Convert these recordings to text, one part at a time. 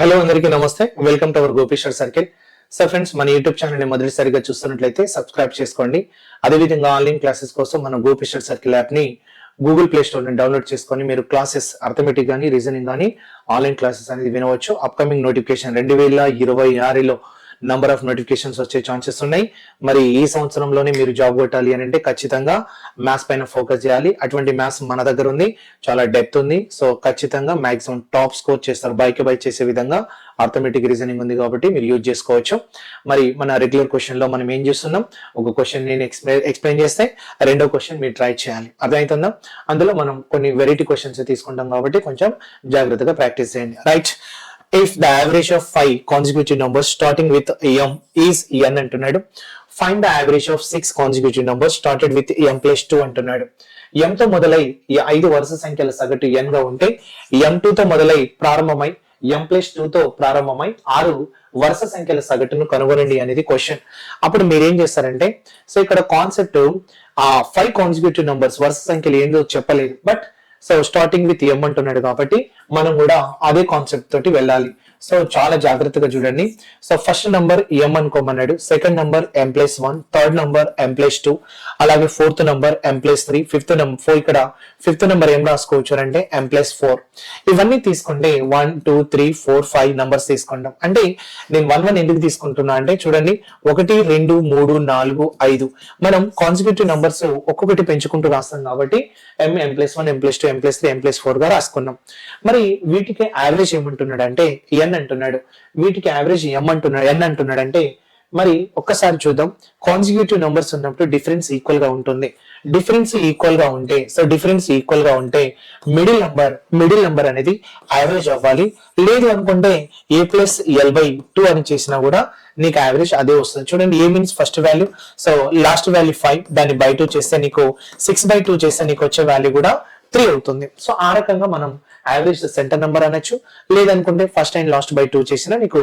Hello అందరికీ నమస్తే. Welcome to our Gopishwar circle. So friends, మన యూట్యూబ్ ఛానల్ ని మొదటిసారిగా చూస్తున్నట్లయితే సబ్స్క్రైబ్ చేసుకోండి. అదేవిధంగా ఆన్లైన్ క్లాసెస్ కోసం మన గోపిశ్వర్ సర్కిల్ యాప్ ని గూగుల్ ప్లే స్టోర్ ని డౌన్లోడ్ చేసుకొని మీరు క్లాసెస్ అర్థమెటిక్ గానీ రీజనింగ్ గానీ ఆన్లైన్ క్లాసెస్ అనేది వినవచ్చు. అప్కమింగ్ నోటిఫికేషన్ 2026లో నంబర్ ఆఫ్ నోటిఫికేషన్స్ వచ్చే ఛాన్సెస్ ఉన్నాయి. మరి ఈ సంవత్సరంలోనే మీరు జాబ్ కొట్టాలి అని అంటే ఖచ్చితంగా మ్యాథ్స్ పైన ఫోకస్ చేయాలి. అటువంటి మ్యాథ్స్ మన దగ్గర ఉంది, చాలా డెప్త్ ఉంది. సో ఖచ్చితంగా మాక్సిమం టాప్ స్కోర్ చేస్తారు, బైక్ బై చేసే విధంగా అర్థమెటిక్ రీజనింగ్ ఉంది కాబట్టి మీరు యూజ్ చేసుకోవచ్చు. మరి మన రెగ్యులర్ క్వశ్చన్ లో మనం ఏం చేస్తున్నాం, ఒక క్వశ్చన్ నేను ఎక్స్ప్లెయిన్ చేస్తే రెండో క్వశ్చన్ మీరు ట్రై చేయాలి. అర్థమవుతుందా? అందులో మనం కొన్ని వెరైటీ క్వశ్చన్స్ తీసుకుంటాం కాబట్టి కొంచెం జాగ్రత్తగా ప్రాక్టీస్ చేయండి. Right. If the average of 5 consecutive numbers starting with m is n అంటున్నాడు, find the average of 6 consecutive numbers started with m plus 2 అంటున్నాడు. m తో మొదలై 5 వరుస సంఖ్యల సగటు n గా ఉంటే m2 తో మొదలై ప్రారంభమై m plus 2 తో ప్రారంభమై 6 వరుస సంఖ్యల సగటును కనుగొనండి అనేది క్వశ్చన్. అప్పుడు మీరేం చేస్తారంటే, సో ఇక్కడ కాన్సెప్ట్ 5 కాన్సిక్యూటివ్ నంబర్స్ వరుస సంఖ్యలు ఏందో చెప్పలేదు, బట్ సో స్టార్టింగ్ విత్ ఎం అంటున్నాడు కాబట్టి మనం కూడా అదే కాన్సెప్ట్ తోటి వెళ్ళాలి. సో చాలా జాగ్రత్తగా చూడండి. సో ఫస్ట్ నంబర్ ఎం అనుకోమన్నాడు, second number M plus 1, third number M plus 2, అలాగే fourth number M plus 3, fifth number ఇక్కడ ఫిఫ్త్ నంబర్ ఏం రాసుకోవచ్చు అంటే ఎం ప్లస్ 4. ఇవన్నీ తీసుకుంటే 1 2 3 4 5 నంబర్స్ తీసుకుంటాం. అంటే నేను 1 1 ఎందుకు తీసుకుంటున్నా అంటే చూడండి, 1 2 3 4 5 మనం కాన్సిక్యూటివ్ నంబర్స్ ఒక్కొక్కటి పెంచుకుంటూ రాస్తాం కాబట్టి ఎం ప్లస్ 1 ఎం ప్లస్ 2 ఎం ప్లస్ 3 ఎం ప్లస్ 4 గా రాసుకున్నాం. మరి వీటికి యావరేజ్ ఏమంటున్నాడు అంటే ఎన్ అంటున్నాడు, వీటికి యావరేజ్ ఎం అంటున్నాడు, ఎన్ అంటున్నాడు. అంటే మరి ఒక్కసారి చూద్దాం, కాన్సిక్యూటివ్ నంబర్స్ ఉన్నప్పుడు డిఫరెన్స్ ఈక్వల్ గా ఉంటుంది. డిఫరెన్స్ ఈక్వల్ గా ఉంటే, సో డిఫరెన్స్ ఈక్వల్ గా ఉంటే మిడిల్ నంబర్ అనేది యావరేజ్ అవ్వాలి. లేదు అనుకుంటే ఏ ప్లస్ ఎల్ బై 2 అని చేసినా కూడా నీకు యావరేజ్ అదే వస్తుంది. చూడండి, A means first value, so last value 5, దాన్ని బై 2 చేస్తే నీకు 6/2 చేస్తే నీకు వచ్చే వాల్యూ కూడా 3 అవుతుంది. సో ఆ రకంగా మనం యావరేజ్ సెంటర్ నెంబర్ అనొచ్చు. లేదనుకుంటే ఫస్ట్ అండ్ లాస్ట్ బై 2 చేసినా నీకు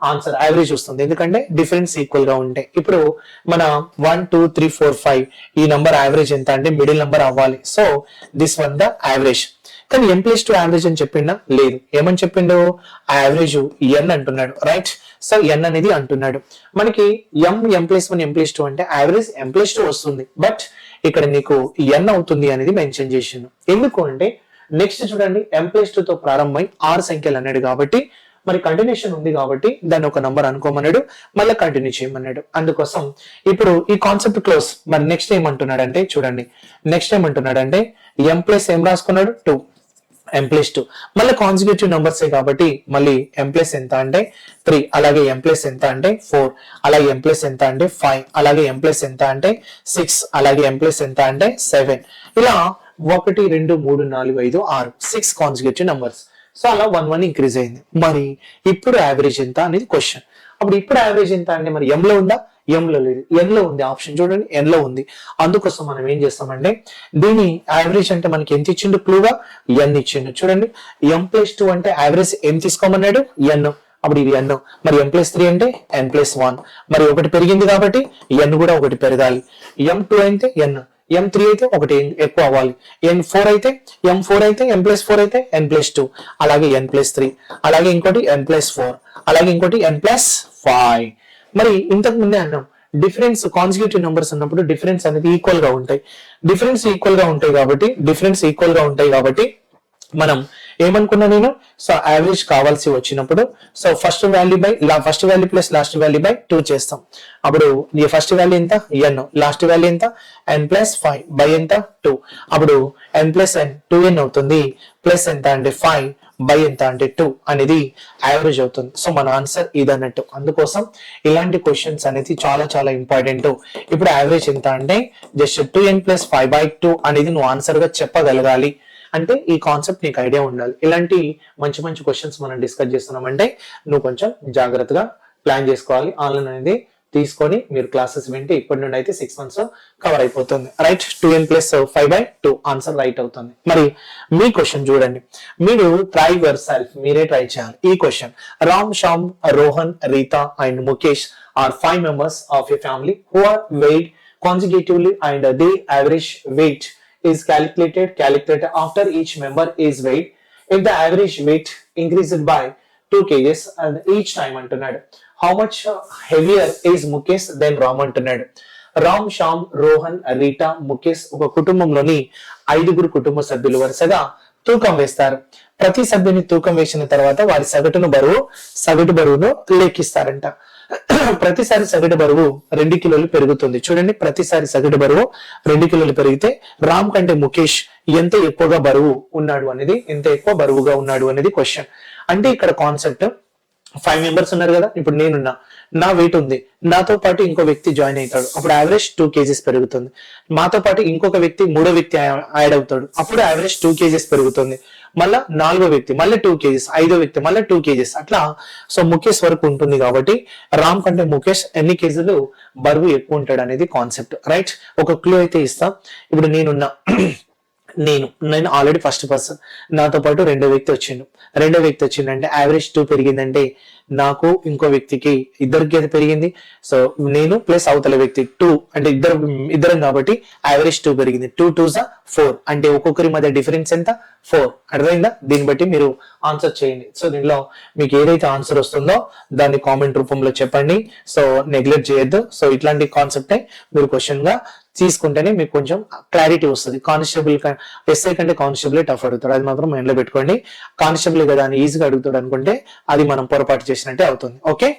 ఆన్సర్ యావరేజ్ వస్తుంది, ఎందుకంటే డిఫరెన్స్ ఈక్వల్ గా ఉంటాయి. ఇప్పుడు మన 1 2 3 4 5 ఈ నంబర్ యావరేజ్ ఎంత అంటే మిడిల్ నంబర్ అవ్వాలి. So this one the average. కానీ ఎం ప్లస్ 2 యావరేజ్ అని చెప్పిండా? లేదు. ఏమని చెప్పిండు? యావరేజ్ ఎన్ అంటున్నాడు. రైట్. సో ఎన్ అనేది అంటున్నాడు. మనకి ఎం ప్లస్ 1 ఎం ప్లస్ 2 అంటే యావరేజ్ ఎం ప్లస్ 2 వస్తుంది, బట్ ఇక్కడ నీకు ఎన్ అవుతుంది అనేది మెన్షన్ చేసిండు. ఎందుకు అంటే నెక్స్ట్ చూడండి, ఎం ప్లస్ 2 తో ప్రారంభమై 6 సంఖ్యలు అన్నాడు కాబట్టి మరి కంటిన్యూషన్ ఉంది కాబట్టి దాన్ని ఒక నంబర్ అనుకోమన్నాడు, మళ్ళీ కంటిన్యూ చేయమన్నాడు. అందుకోసం ఇప్పుడు ఈ కాన్సెప్ట్ క్లోజ్. మరి నెక్స్ట్ ఏమంటున్నాడు అంటే చూడండి, నెక్స్ట్ ఏమంటున్నాడు అంటే ఎం ప్లస్ ఏం రాసుకున్నాడు 2, ఎం ప్లస్ 2 మళ్ళీ కాన్సిక్యూటివ్ నంబర్స్ కాబట్టి మళ్ళీ ఎం ప్లస్ ఎంత అంటే 3, అలాగే ఎం ప్లస్ ఎంత అంటే 4, అలాగే ఎం ప్లస్ ఎంత అంటే 5, అలాగే ఎం ప్లస్ ఎంత అంటే 6, అలాగే ఎం ప్లస్ ఎంత అంటే 7. ఇలా 1 2 3 4 5 6 6 కాన్సిక్యూటివ్ నంబర్స్. సో అలా 1 1 ఇంక్రీజ్ అయింది. మరి ఇప్పుడు యావరేజ్ ఎంత అనేది క్వశ్చన్. అప్పుడు ఇప్పుడు యావరేజ్ ఎంత అంటే మరి ఎం లో ఉందా? ఎం లో లేదు, ఎన్ లో ఉంది. ఆప్షన్ చూడండి, ఎన్ లో ఉంది. అందుకోసం మనం ఏం చేస్తామంటే దీని యావరేజ్ అంటే మనకి ఎంత ఇచ్చిండు? క్లూగా ఎన్ ఇచ్చిండు. చూడండి, ఎం ప్లస్ 2 అంటే యావరేజ్ ఏం తీసుకోమన్నాడు? ఎన్. అప్పుడు ఇది ఎన్. మరి ఎం ప్లస్ 3 అంటే ఎన్ ప్లస్ 1. మరి ఒకటి పెరిగింది కాబట్టి ఎన్ కూడా ఒకటి పెరగాలి. ఎం2 అయితే ఎన్, ఎం3 అయితే ఒకటి ఎక్కువ అవ్వాలి. ఎం4 అయితే ఎం ప్లస్ 4 అయితే ఎన్ ప్లస్ 2, అలాగే ఎన్ ప్లస్ 3, అలాగే ఇంకోటి ఎన్ ప్లస్ 4, అలాగే ఇంకోటి ఎన్ ప్లస్ 5. మరి ఇంతకు ముందే అన్నాం, డిఫరెన్స్ కాన్సిక్యూటివ్ నంబర్స్ ఉన్నప్పుడు డిఫరెన్స్ అనేది ఈక్వల్ గా ఉంటాయి. డిఫరెన్స్ ఈక్వల్ గా ఉంటాయి కాబట్టి మనం ఏమనుకున్నా నేను, సో యావరేజ్ కావాల్సి వచ్చినప్పుడు so first value plus last value by 2 చేస్తాం. అప్పుడు ఈ ఫస్ట్ వాల్యూ ఎంత? ఎన్. లాస్ట్ వాల్యూ ఎంత? ఎన్ ప్లస్ 5 బై ఎంత? 2. అప్పుడు ఎన్ ప్లస్ ఎన్ 2n అవుతుంది. ప్లస్ ఎంత అంటే 5 బై ఎంత అంటే 2 అనేది యావరేజ్ అవుతుంది. సో మన ఆన్సర్ ఇది అన్నట్టు. అందుకోసం ఇలాంటి క్వశ్చన్స్ అనేది చాలా చాలా ఇంపార్టెంట్. ఇప్పుడు యావరేజ్ ఎంత అంటే జస్ట్ 2n ప్లస్ 5/2 అనేది నువ్వు ఆన్సర్ గా చెప్పగలగాలి. అంటే ఈ కాన్సెప్ట్ నీకు ఐడియా ఉండాలి. ఇలాంటి మంచి మంచి క్వశ్చన్స్ మనం డిస్కస్ చేస్తున్నామంటే నువ్వు కొంచెం జాగ్రత్తగా ప్లాన్ చేసుకోవాలి. ఆన్లైన్ అనేది తీసుకొని మీరు క్లాసెస్ వింటే ఇప్పటి నుండి అయితే 6 months కవర్ అయిపోతుంది. Right. 2n plus 5/2 answer right అవుతుంది. మరి మీ క్వశ్చన్ చూడండి, మీరు ట్రై యువర్ సెల్ఫ్, మీరే ట్రై చేయాలి. ఈ question, Ram, Shyam, Rohan, Rita and Mukesh are 5 members of a family who are weighed consecutively and the average weight is calculated after each member is weighed. If the average weight increased by 2 kgs and each time అంటున్నాడు. How much heavier is Mukesh then Ram అంటున్నాడు. రామ్, శ్యామ్, రోహన్, రీటా, ముఖేష్ ఒక కుటుంబంలోని 5 కుటుంబ సభ్యులు వరుసగా తూకం వేస్తారు. ప్రతి సభ్యుని తూకం వేసిన తర్వాత వారి సగటు బరువును లెక్కిస్తారంట. ప్రతిసారి సగటు బరువు 2 కిలోలు పెరుగుతుంది. చూడండి, ప్రతిసారి సగటు బరువు 2 కిలోలు పెరిగితే రామ్ కంటే ముఖేష్ ఎంత ఎక్కువ బరువుగా ఉన్నాడు అనేది క్వశ్చన్. అంటే ఇక్కడ కాన్సెప్ట్ 5 మెంబర్స్ ఉన్నారు కదా, ఇప్పుడు నేనున్నా, నా వెయిట్ ఉంది, నాతో పాటు ఇంకో వ్యక్తి జాయిన్ అవుతాడు, అప్పుడు యావరేజ్ 2 kgs పెరుగుతుంది. మాతో పాటు ఇంకొక వ్యక్తి, 3వ వ్యక్తి యాడ్ అవుతాడు, అప్పుడు యావరేజ్ 2 kgs పెరుగుతుంది. మళ్ళా 4వ వ్యక్తి మళ్ళీ 2 kgs, 5వ వ్యక్తి మళ్ళీ 2 kgs, అట్లా సో ముఖేష్ వరకు ఉంటుంది. కాబట్టి రామ్ కంటే ముఖేష్ ఎన్ని కేజీలు బరువు ఎక్కువ ఉంటాడు అనేది కాన్సెప్ట్, రైట్? ఒక క్లూ అయితే ఇస్తా. ఇప్పుడు నేనున్నా, నేను ఆల్రెడీ ఫస్ట్ పర్సన్, నాతో పాటు రెండో వ్యక్తి వచ్చిందంటే యావరేజ్ 2 పెరిగిందంటే నాకు ఇంకో వ్యక్తికి ఇద్దరికి అది పెరిగింది. సో నేను ప్లస్ అవతల వ్యక్తి 2 అంటే ఇద్దరం కాబట్టి యావరేజ్ 2 పెరిగింది. 2 2s 4 అంటే ఒక్కొక్కరి మధ్య డిఫరెన్స్ ఎంత? 4. అర్థమైందా? దీన్ని బట్టి మీరు ఆన్సర్ చేయండి. సో దీనిలో మీకు ఏదైతే ఆన్సర్ వస్తుందో దాన్ని కామెంట్ రూపంలో చెప్పండి. సో నెగ్లెక్ట్ చేయొద్దు. సో ఇట్లాంటి కాన్సెప్ట్ మీరు క్వశ్చన్ గా తీసుకుంటేనే మీకు కొంచెం క్లారిటీ వస్తుంది. కానిస్టేబుల్ ఎస్ఐ కంటే కానిస్టేబుల్ టఫ్ అడుగుతాడు, అది మాత్రం మైండ్ లో పెట్టుకోండి. కానిస్టేబుల్ కదా అని ఈజీగా అడుగుతాడు అనుకుంటే అది మనం పొరపాటు చేసినట్టే అవుతుంది. ఓకే,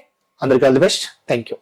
అందరికీ all the best. Thank you.